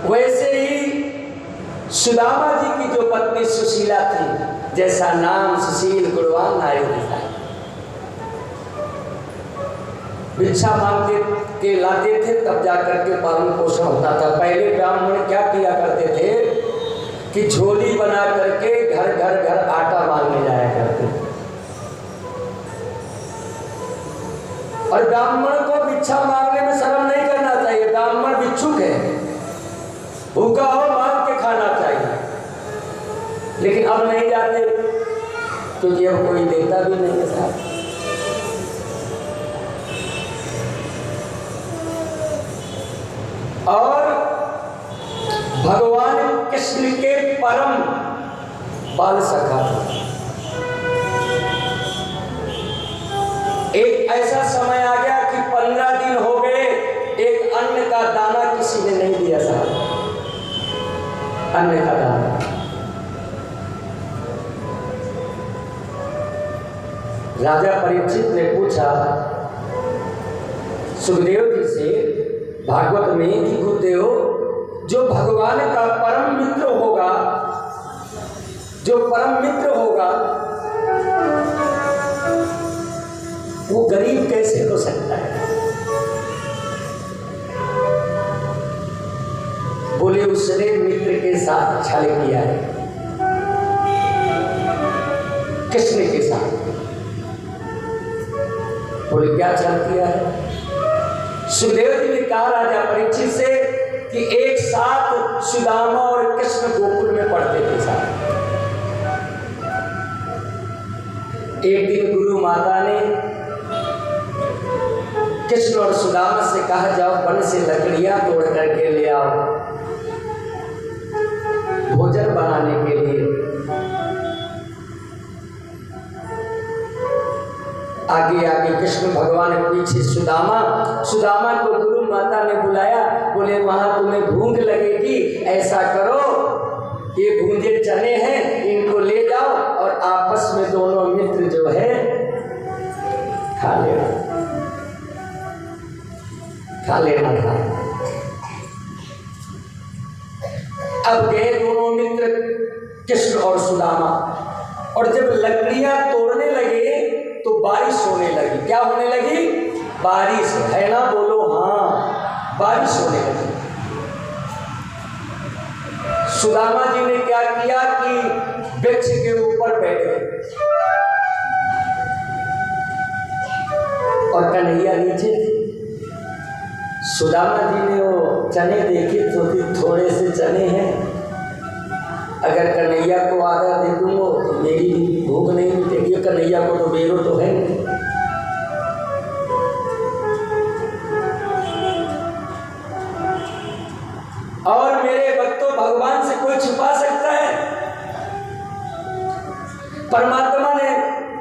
वैसे ही सुदामा जी की जो पत्नी सुशीला थी, जैसा नाम सुशील गुणवान नारी था, भिक्षा मांगते के लाते थे तब जाकर के पालन पोषण होता था। पहले ब्राह्मण क्या किया करते थे कि झोली बना करके घर घर घर आटा मांगने जाया करते थे। और ब्राह्मण को भिक्षा मांगने में शर्म नहीं करना चाहिए। ब्राह्मण भिक्षुक है, भूखा हो मांग के खाना चाहिए। लेकिन अब नहीं जाते क्योंकि अब कोई देता भी नहीं है साहब। और भगवान कृष्ण के परम बाल सखा थे। एक ऐसा समय आ गया कि 15 दिन हो गए, एक अन्न का दाना किसी ने नहीं दिया साहब। अन्न का दाना। राजा परीक्षित ने पूछा सुखदेव जी से भागवत में कि गुरुदेव, जो भगवान का परम मित्र होगा, जो परम मित्र होगा, वो गरीब कैसे हो सकता है? बोले उसने मित्र के साथ छल किया है, कृष्ण के साथ। बोले क्या छल किया है? सुखदेव जी ने कहा राजा परीक्षित से कि एक साथ सुदामा और कृष्ण गोकुल में पढ़ते थे साथ। एक दिन गुरु माता ने कृष्ण और सुदामा से कहा जाओ वन से लकड़ियां तोड़ करके ले आओ भोजन बनाने के लिए। आगे आगे कृष्ण भगवान पीछे सुदामा को गुरु माता ने बुलाया। बोले वहां तुम्हें भूख लगेगी, ऐसा करो ये भूंजे चने हैं, इनको ले जाओ और आपस में दोनों मित्र जो है खा लेना। अब गए दोनों मित्र कृष्ण और सुदामा, और जब लकड़ियां तोड़ने लगे तो बारिश होने लगी। क्या होने लगी? बारिश, है ना? बोलो हाँ, बारिश होने लगी। सुदामा जी ने क्या किया कि वृक्ष के ऊपर बैठ गए और कन्हैया नीचे थे। सुदामा जी ने वो चने देखे तो थोड़े से चने हैं, अगर कन्हैया को आधा दे दूंगा तो मेरी भूख नहीं मिटेगी, कन्हैया को तो बेरो तो है नहीं। और मेरे भक्तों, भगवान से कोई छुपा सकता है? परमात्मा ने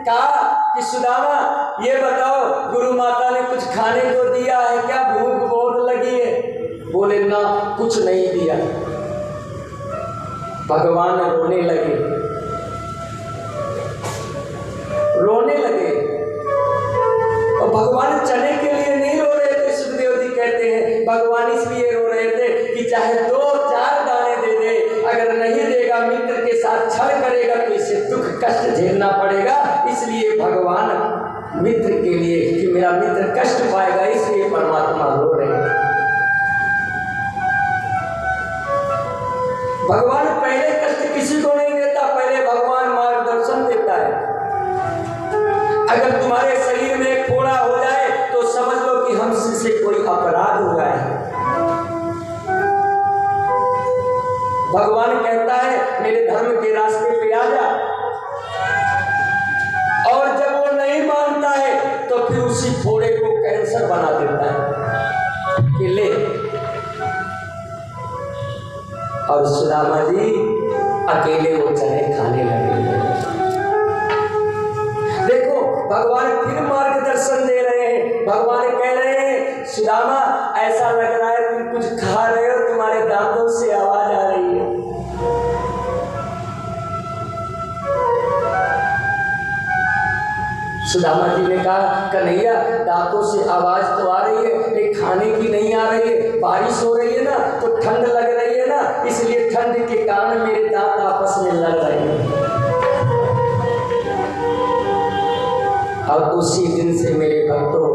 कहा कि सुदामा ये बताओ, गुरु माता ने कुछ खाने को दिया है क्या? भूख बहुत लगी है। बोले ना, कुछ नहीं दिया। भगवान रोने लगे, और भगवान चने के लिए नहीं रो रहे थे। सुखदेव जी कहते हैं भगवान इसलिए रो रहे थे कि चाहे 2-4 दाने दे दे, अगर नहीं देगा मित्र के साथ छल करेगा तो इसे दुख कष्ट झेलना पड़ेगा। इसलिए भगवान मित्र के लिए, कि मेरा मित्र कष्ट पाएगा, इसलिए परमात्मा रो रहे हैं। भगवान पहले कष्ट किसी को नहीं देता, पहले भगवान मार्गदर्शन देता है। अगर तुम्हारे शरीर में एक फोड़ा हो जाए तो समझ लो कि हमसे कोई अपराध हुआ है। भगवान कहता है मेरे धर्म के रास्ते पे आ जा, और जब वो नहीं मानता है तो फिर उसी फोड़े को कैंसर बना देता है कि ले। और सुदामा जी अकेले वो चने खाने लगे। देखो भगवान फिर मार्गदर्शन दे रहे हैं। भगवान कह रहे हैं सुदामा, ऐसा लग रहा है तुम कुछ खा रहे हो, तुम्हारे दांतों से आवाज आ रही है। सुदामा जी ने कहा, कन्हैया दांतों से आवाज तो आ रही है, लेकिन खाने की नहीं आ रही है। बारिश हो रही है ना, तो ठंड लग रही है ना, इसलिए ठंड के कारण मेरे दांत आपस में लड़ रहे हैं। और उसी दिन से मेरे भक्तों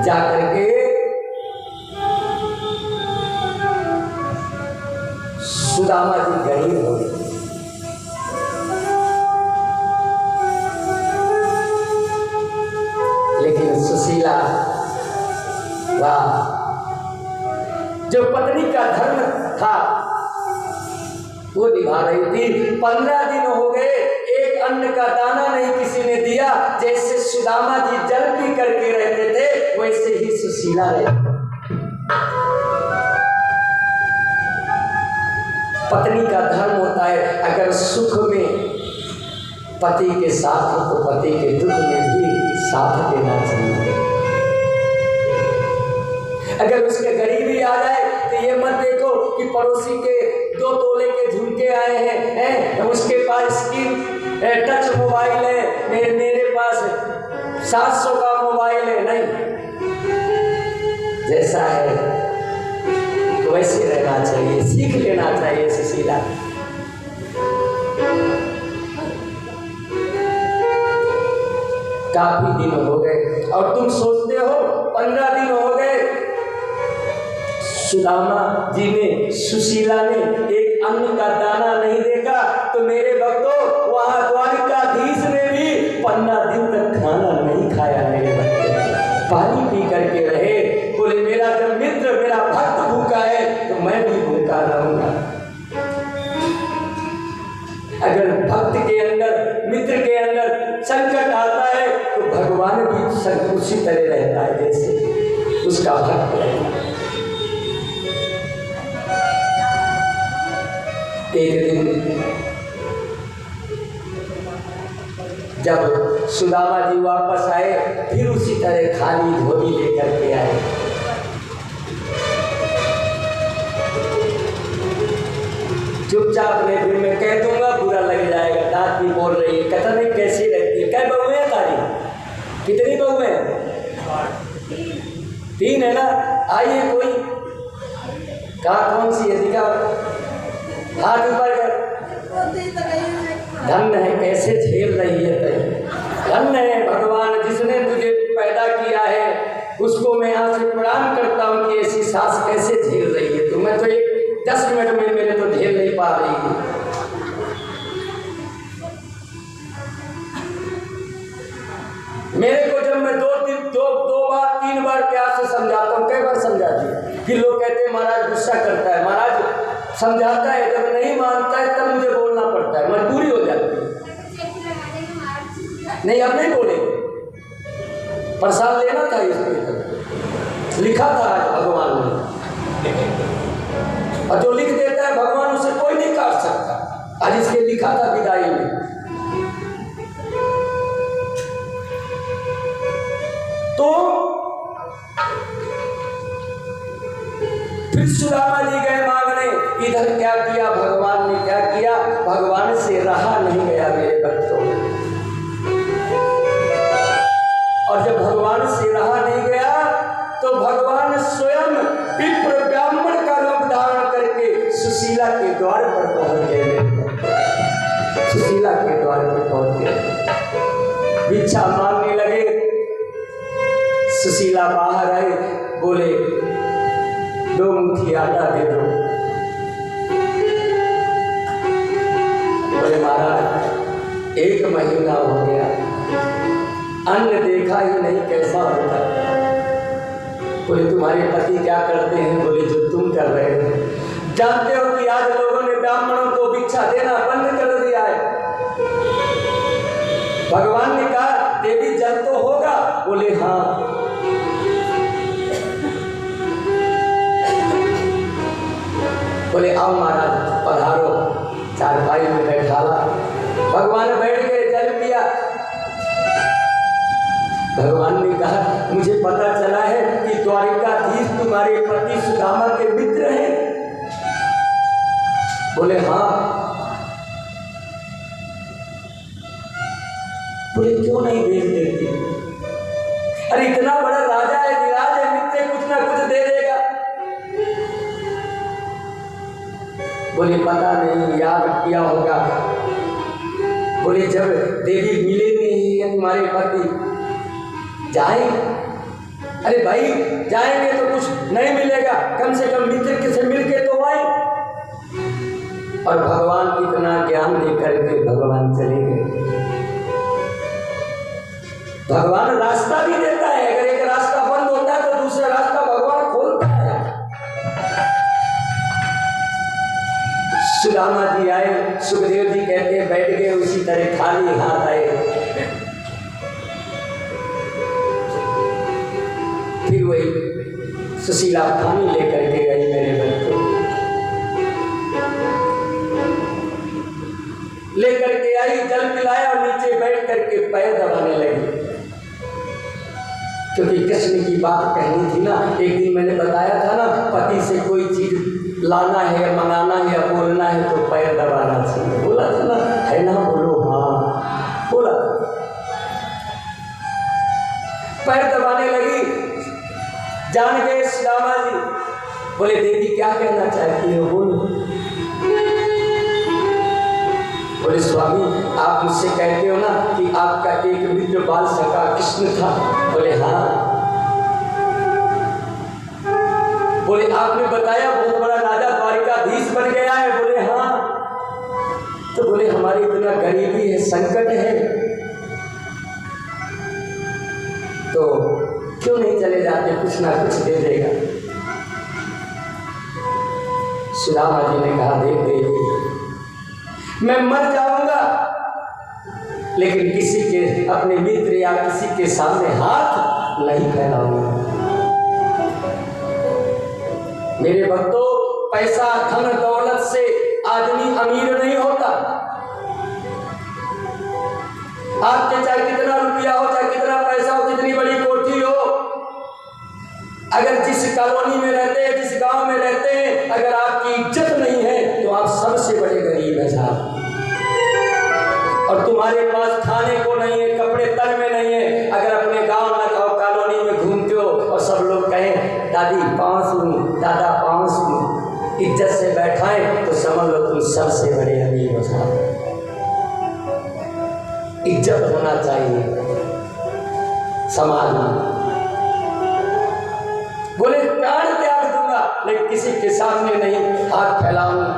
जाकर के सुदामा जी गरीब हो गए। लेकिन सुशीला वाह, जो पत्नी का धर्म था वो निभा रही थी। 15 दिन हो गए, एक अन्न का दाना नहीं किसी ने दिया। जैसे सुदामा जी जल पी करके रहते थे, वैसे ही सुशीला रहती। पत्नी का धर्म होता है, अगर सुख में पति के साथ हो तो पति के दुख में भी साथ देना चाहिए। अगर उसके गरीबी आ जाए तो ये मत देखो कि पड़ोसी के 2 तोले के झुमके आए हैं, उसके पास स्क्रीन टच मोबाइल है, मेरे पास 700 का मोबाइल है। नहीं, जैसा है तो वैसे रहना चाहिए, सीख लेना चाहिए सुशीला। काफी दिन हो गए और तुम सोचते हो 15 दिन हो गए, सुदामा जी ने, सुशीला ने एक अन्न का दाना नहीं देखा। तो मेरे भक्तों, वहां द्वारिकाधीश ने भी 15 दिन तक खाना नहीं खाया। मेरे भक्त पानी पी करके रहे। बोले मेरा जब मित्र, मेरा भक्त भूखा है तो मैं भी भूखा रहूंगा। अगर भक्त के अंदर, मित्र के अंदर संकट आता है तो भगवान भी उसी तरह रहता है जैसे उसका भक्त रहता है। एक दिन जब सुदामा जी वापस आए, फिर उसी तरह खाली झोली लेकर के आए। चुपचाप ने, फिर मैं कह दूंगा बुरा लग जाएगा, दांत भी बोल रही है, कथा नहीं कैसी रहती है। क्या बहू है तारी? कितनी बहू है? 3 है ना? आइए कोई, कहाँ कौन सी है दिखा, हाथ ऊपर कर। धन्य है, कैसे झेल रही है तय। धन्य है भगवान जिसने तुझे पैदा किया है, उसको मैं यहाँ से प्रणाम करता हूँ कि ऐसी सास कैसे झेल रही है। तो मैं तो एक 10 मिनट में मेरे तो झेल नहीं पा रही हूँ। मेरे को जब मैं 2 बार 3 बार प्यार से समझाता हूँ, कई बार समझा दिया कि लोग कहते हैं महाराज गुस्सा करता है। महाराज समझाता है, जब नहीं मानता है तब मुझे बोलना पड़ता है, मजबूरी हो जाती है। नहीं, अब नहीं बोलेंगे, प्रसाद लेना था, इसमें लिखा था आज भगवान ने, और जो लिख देता है भगवान उसे कोई नहीं काट सकता। आज इसके लिखा था विदाई में। तो फिर सुदामा जी गए मांगने, इधर क्या किया भगवान ने, क्या किया, भगवान से रहा नहीं गया मेरे बच्चों। और जब भगवान से रहा नहीं गया तो भगवान स्वयं विप्र ब्राह्मण का रूप धारण करके सुशीला के द्वार पर पहुंच गए। सुशीला के द्वार पर पहुंच गए, भिक्षा मांगने लगे। सुशीला बाहर आए, बोले 2 मुट्ठी आटा दे दो। बोले महाराज 1 महीना हो गया, अन्न देखा ही नहीं कैसा होता। बोले तुम्हारे पति क्या करते हैं? बोले जो तुम कर रहे हो। जानते हो कि आज लोगों ने ब्राह्मणों को भिक्षा देना बंद कर दिया है। भगवान ने कहा देवी जल तो होगा? बोले हाँ। बोले आओ महाराज पधारो, चारपाई में बैठाला। भगवान बैठ गए, जल पिया। भगवान ने कहा मुझे पता चला है कि द्वारिकाधीश तुम्हारे पति सुदामा के मित्र हैं। बोले हाँ। क्यों नहीं भेज देती? अरे इतना बड़ा राजा है, विराज है, मित्र कुछ ना कुछ दे देगा। बोले पता नहीं, याद किया होगा। बोले जब देवी मिले नहीं है तुम्हारे पति, जाए? अरे भाई जाएंगे तो कुछ नहीं मिलेगा, कम से कम मित्र से मिलके तो आए। और भगवान इतना ज्ञान दे करके भगवान चले गए। भगवान रास्ता भी देता है, अगर एक रास्ता बंद होता है तो दूसरा रास्ता भगवान खोलता है। सुदामा जी आए, सुखदेव जी कहते हैं बैठ गए, उसी तरह खाली हाथ आए। फिर वही सुशीला पानी लेकर के गई मेरे बच्चों, लेकर के आई, जल पिलाया और नीचे बैठ करके पैर दबाने लगी। क्योंकि कृष्ण की बात कहनी थी ना। एक दिन मैंने बताया था ना, पति से कोई चीज लाना है, मंगाना है या बोलना है तो पैर दबाना चाहिए, बोला था ना, है ना? बोलो हाँ, बोला। पैर दबाने लगी, जान गए सुदामा जी। बोले देवी क्या कहना चाहती हो, बोलो। बोले स्वामी आप मुझसे कहते हो ना कि आपका एक मित्र बाल सखा कृष्ण था। बोले हाँ। बोले आपने बताया बहुत बड़ा राजा द्वारिकाधीश बन गया है। बोले हाँ। तो बोले हमारी इतना गरीबी है, संकट है, तो क्यों नहीं चले जाते, कुछ ना कुछ दे देगा। सुदामा जी ने कहा देख देवी, मैं मर जाऊंगा लेकिन किसी के, अपने मित्र या किसी के सामने हाथ नहीं फैलाऊंगा। मेरे भक्तों, पैसा धन दौलत से आदमी अमीर नहीं होता। आपके चाहे कितना रुपया हो, चाहे कितना पैसा हो, कितनी बड़ी कोठी हो, अगर जिस कॉलोनी में रहते हैं, जिस गांव में रहते हैं, अगर आपकी इज्जत नहीं है तो आप सबसे बड़े गरीब हैं साहब। और तुम्हारे पास खाने को नहीं है, कपड़े तन में नहीं है, अगर अपने गांव ना कॉलोनी में घूमते हो और सब लोग कहें दादी पाँव सुन, दादा पाँव सुन, इज्जत से बैठाएं, तो समझ लो तुम सबसे बड़े अमीर हो साहब। इज्जत होना चाहिए समाज में। बोले प्राण त्याग दूंगा लेकिन किसी के सामने नहीं हाथ फैलाऊंगा।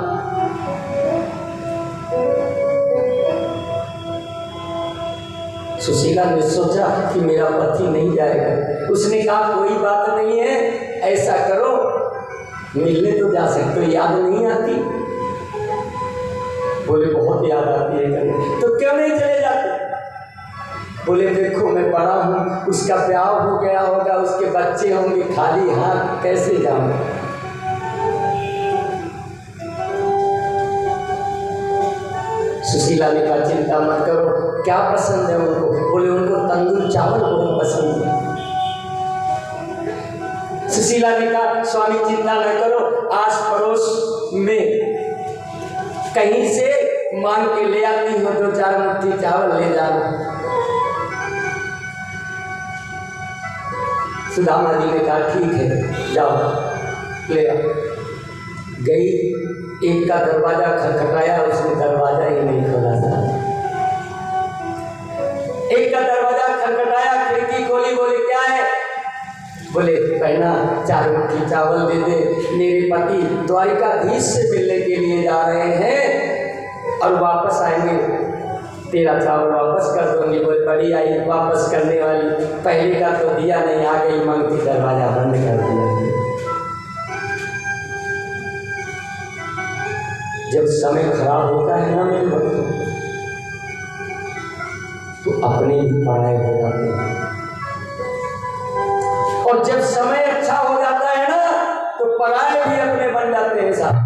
सुशीला ने सोचा कि मेरा पति नहीं जाएगा। उसने कहा कोई बात नहीं है, ऐसा करो, मिलने तो जा सकते हो, याद नहीं आती? बोले बहुत याद आती है। तो क्यों नहीं चले जाते? बोले देखो मैं बड़ा हूँ, उसका ब्याह हो गया होगा, उसके बच्चे होंगे, खाली हाथ कैसे जाऊँ? सुशीला ने कहा चिंता मत करो, क्या पसंद है उनको? बोले उनको तंदूर चावल बहुत पसंद है। सुशीला ने कहा स्वामी चिंता न करो, आस पड़ोस में कहीं से मांग के ले आती हो, 2-4 मुट्ठी चावल ले जाना। सुदामा जी ने कहा ठीक है जाओ ले आओ। गई, एक का दरवाजा खटखटाया, उसने दरवाजा ही नहीं खोला था। एक का दरवाजा खटखटाया, खिड़की खोली, बोले क्या है? बोले पहना 4 मुट्ठी चावल दे दे, मेरे पति द्वारिकाधीश से मिलने के लिए जा रहे हैं और वापस आएंगे, तेरा चावल वापस कर दूंगी। बोले बड़ी आई वापस करने वाली, पहले का तो दिया नहीं, आ गई मांगती, दरवाजा बंद कर दिया। जब समय खराब होता है ना मेरे बच्चों, तो अपने भी पढ़ाई हो जाते हैं, और जब समय अच्छा हो जाता है ना तो पढ़ाई भी अपने बन जाते हैं साहब।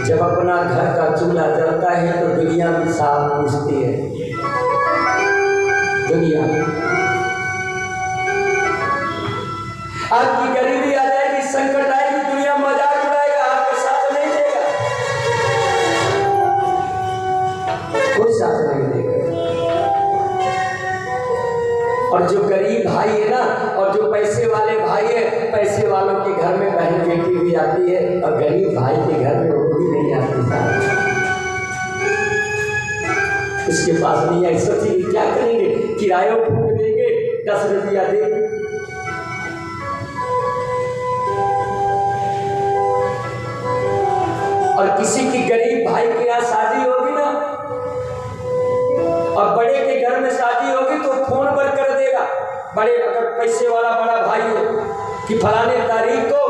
जब अपना घर का चूल्हा जलता है तो दुनिया भी साफ पूछती है। दुनिया आपकी गरीबी आ जाएगी, संकट आएगी, दुनिया मजाक उड़ाएगा, आपका साथ नहीं देगा। हो जो गरीब भाई है ना, और जो पैसे वाले भाई है, पैसे वालों के घर में बहन बेटी भी आती है और गरीब भाई के घर में वो भी नहीं आती साहब। उसके पास नहीं है, सोचिए क्या करेंगे, किराया फूक देंगे, 10 रुपया देंगे। और किसी की गरीब भाई के यहाँ शादी होगी ना, और बड़े के घर में शादी होगी तो फोन पर कर देगा, बड़े अगर पैसे वाला बड़ा भाई है कि फलाने तारीख को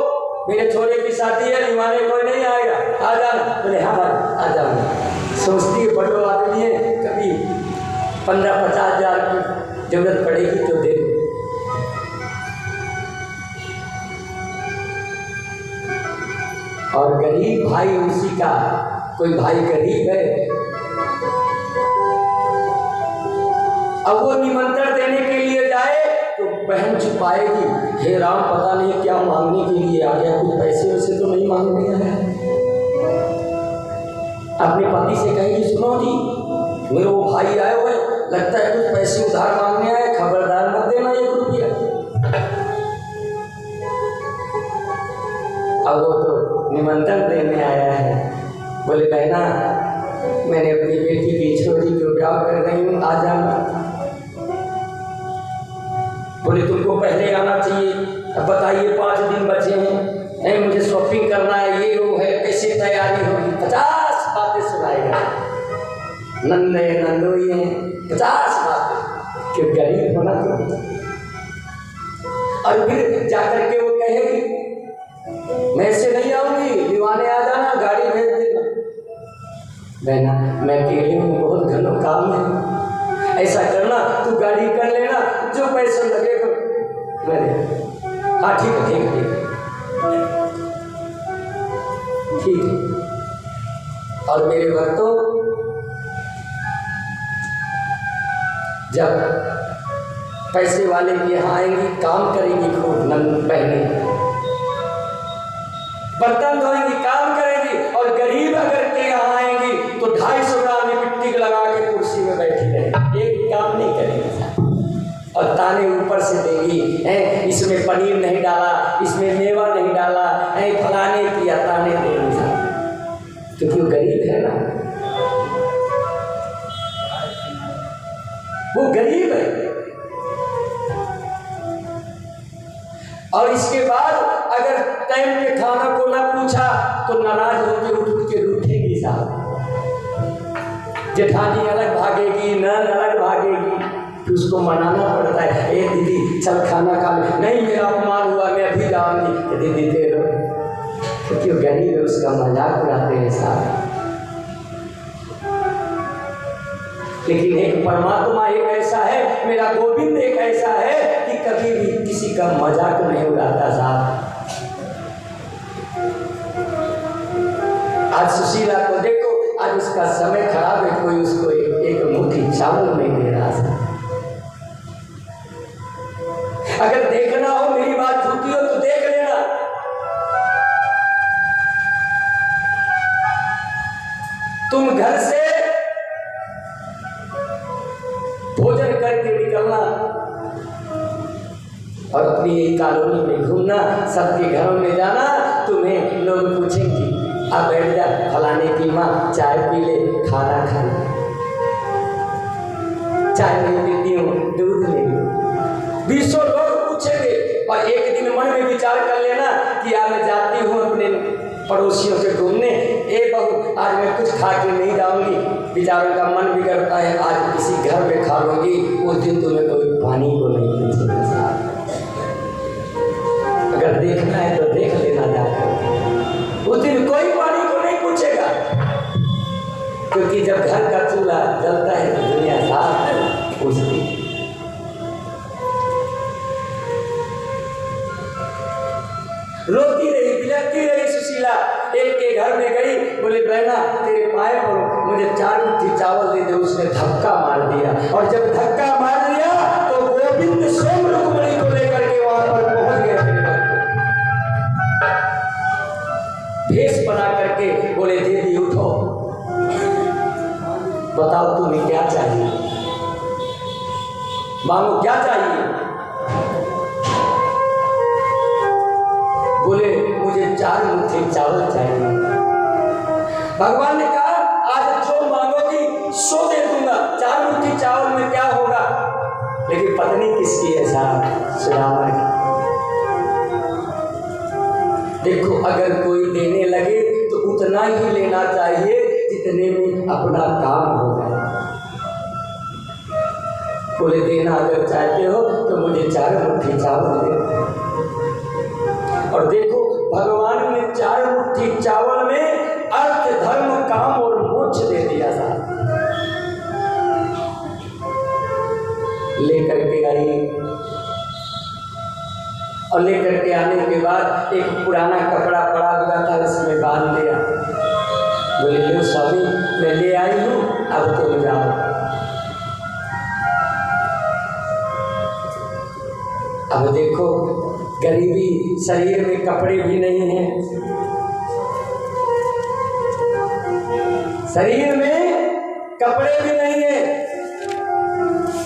मेरे छोरे की शादी है, निभाने कोई नहीं आएगा, आ जाना। बोले हाँ भाई आ जाऊंगा। सोचती है बड़ो आदमी है, कभी 15-50 हज़ार की जरूरत पड़ेगी तो दे। और गरीब भाई उसी का, कोई भाई गरीब है, अब वो निमंत्रण देने के लिए जाए तो बहन छुपाएगी, हे राम पता नहीं क्या मांगने के लिए आ गया, कुछ पैसे वैसे तो नहीं मांगने आया। अपने पति से कहेगी सुनो जी मेरे वो भाई आए हुए, लगता है कुछ पैसे उधार मांगने आए, खबरदार मत देना 1 रुपया। अब वो तो निमंत्रण देने आया है, बोले बहना मैंने अपनी बेटी की छोरी को ब्याह कर रही हूँ, आ जाना। बोले तुमको पहले आना चाहिए, अब बताइए 5 दिन बचे हैं, मुझे शॉपिंग करना है, ये वो है, कैसे तैयारी होगी, 50 बातें सुनाएगा, नंदे नंदोई हैं, 50 बातें, क्यों गरीब होना तो। और फिर जाकर के वो कहेगी मैं ऐसे नहीं आऊंगी, दीवाने आ जाना, गाड़ी भेज देना। बहना मैं अकेले हूँ, बहुत घना काम है, ऐसा करना तू गाड़ी कर लेना, जो पैसा लगेगा मेरे। हाँ ठीक है ठीक है ठीक है। और मेरे भक्तों जब पैसे वाले के यहाँ आएंगी, काम करेंगी, खूब नंद पहने, बर्तन धोएंगी, काम करेंगी, और गरीब अगर के यहाँ आएंगी तो 250 ग्राम मिट्टी लगा के कुर्सी में बैठी रहेगी, एक काम नहीं करेगी, और ताने ऊपर से देगी, इसमें पनीर नहीं डाला, इसमें मेवा नहीं डाला, फलाने किया, ताने देगी, तो क्यों गरीब है ना, वो गरीब है। और इसके बाद अगर टाइम पे खाना को ना पूछा तो नाराज होकर उठ के रूठेगी साहब, जेठानी अलग भागेगी, नन अलग भागेगी, तो उसको मनाना पड़ता है, ए दीदी चल खाना खा ले, नहीं मेरा अपमान हुआ मैं अभी जाऊंगी, दीदी दे दो, तो क्यों गरीब है उसका मजाक उड़ाते हैं साहब। लेकिन एक परमात्मा एक ऐसा है, मेरा गोविंद एक ऐसा है कि कभी भी किसी का मजाक नहीं उड़ाता साहब। आज सुशीला को देखो, आज उसका समय खराब है, कोई उसको एक मुट्ठी चावल नहीं दे रहा था। अगर देखना हो, मेरी बात झूठी हो तो देख लेना, तुम घर से भोजन करके निकलना और अपनी यही कॉलोनी में घूमना, सबके घरों में जाना, तुम्हें लोग पूछेंगे अब बैठ जा, फलाने की माँ चाय पी ले, खाना खा ले, चाय नहीं पीती हूँ दूध ले लो, 20 लोग पूछेंगे। और एक दिन मन में विचार कर लेना कि आज मैं जाती हूँ अपने पड़ोसियों से घूमने, ए बहू आज मैं कुछ खा के नहीं जाऊंगी, बेचारों का मन बिगड़ता है, आज किसी घर में खा लूंगी, उस दिन तुम्हें कोई पानी को नहीं पूछेगा। अगर देखना है तो देख लेना जाकर, उस दिन कोई पानी को नहीं पूछेगा, क्योंकि जब घर का चूल्हा जलता है तो दुनिया साफ पूछती। रोती रही, बिलखती रही सुशीला, एक के घर में गई, बोले बहना तेरे पाए पर मुझे 4 मुट्ठी चावल दे दे, उसने धक्का मार दिया, और जब धक्का मार दिया तो गोविंद स्वयं रुक्मिणी को लेकर के वहां पर पहुंच गए। भेष बना करके बोले देवी उठो, बताओ तुम्हें क्या चाहिए, मांगो क्या चाहिए। मुट्ठी चावल चाहिए। भगवान ने कहा आज जो मांगोगी सो दे दूंगा, 4 मुट्ठी चावल में क्या होगा। लेकिन पत्नी किसकी है साहब? सुदामा की। देखो अगर कोई देने लगे तो उतना ही लेना चाहिए जितने में अपना काम हो जाए। बोले देना अगर चाहते हो तो मुझे 4 मुट्ठी चावल दे। और देखो भगवान ने 4 मुट्ठी चावल में अर्थ धर्म काम और मोक्ष दे दिया था। लेकर के आई और लेकर के आने के बाद एक पुराना कपड़ा पड़ा हुआ था, उसमें बांध दिया। बोले लो स्वामी मैं ले आई हूँ, अब तुम जाओ। अब देखो गरीबी, शरीर में कपड़े भी नहीं हैं, शरीर में कपड़े भी नहीं है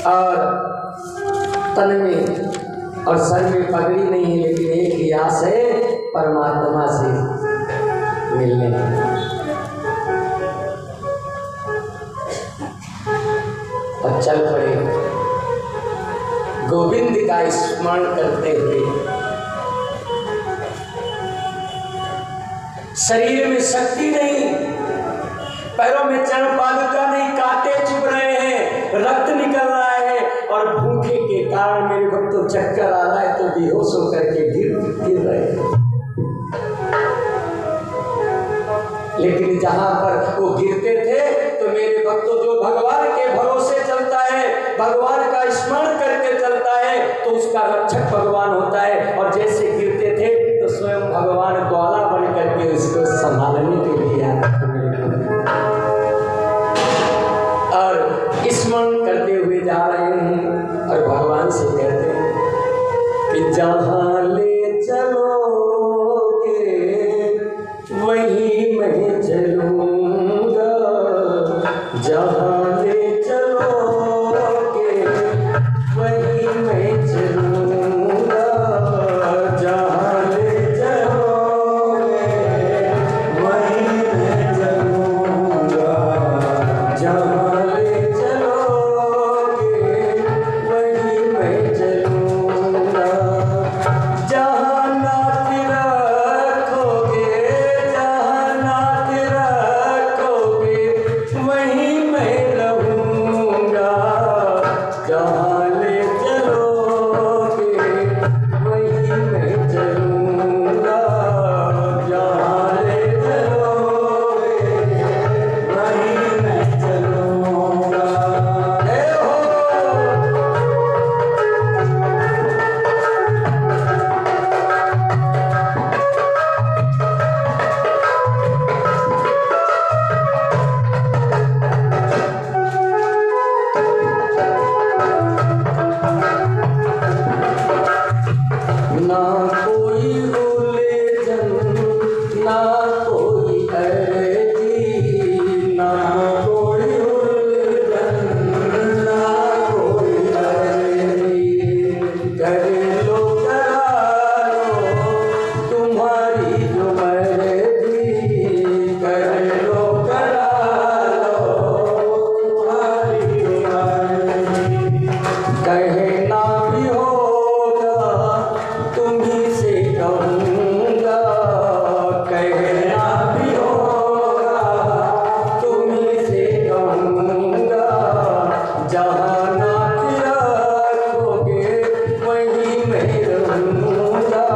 और तन में और सर में पगड़ी नहीं है, लेकिन एक ही आस है परमात्मा से मिलने की। और चल पड़े गोविंद का स्मरण करते हुए। शरीर में शक्ति नहीं, पैरों में चरण पादुका नहीं, कांटे चुभ रहे हैं, रक्त निकल रहा है और भूखे के कारण मेरे भक्तों चक्कर आ रहा है, तो बेहोश होकर के गिर रहे हैं। लेकिन जहां पर वो गिरते थे तो मेरे भक्तों जो भगवान के भरोसे चलता है, भगवान का स्मरण करके चलता है, तो उसका रक्षक भगवान होता है। और जैसे गिरते थे तो स्वयं भगवान ग्वाला बन करके उसको संभालने के लिए और स्मरण करते हुए जा रहे हैं और भगवान से कहते हैं कि जहाँ ले चलोगे वहीं मैं चलूँगा, जहाँ ले चलोगे वहीं मैं चलूँगा, जहाँ ले चलोगे वहीं मैं चलूँगा, जहाँ ले चलोगे वहीं मैं चलूँगा, जहाँ नाथ रखोगे, जहाँ नाथ रखोगे वहीं मैं रहूँगा, जहाँ ले चलोगे वहीं मैं चलूँगा, जहाँ ले चलोगे वहीं मैं चलूँगा। जय हो। ना कोई उलझन, ना कोई अर्जी, ना कोई उलझन, ना कोई अर्जी, कर लो करा लो तुम्हारी जो मर्जी, कर लो करा लो तुम्हारी जो मर्जी, कहना भी होगा तुम्हीं से कहूँगा, कहना भी होगा तुम्हीं से कहूँगा, जहाँ नाथ रखोगे वहीं मैं रहूँगा,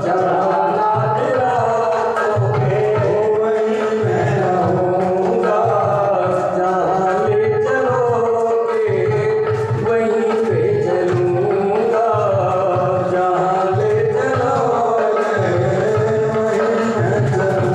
जहाँ नाथ रखोगे वहीं मैं रहूँगा, जहाँ ले चलोगे वहीं पे चलूँगा, जहाँ ले चलोगे वहीं मैं चलूँगा।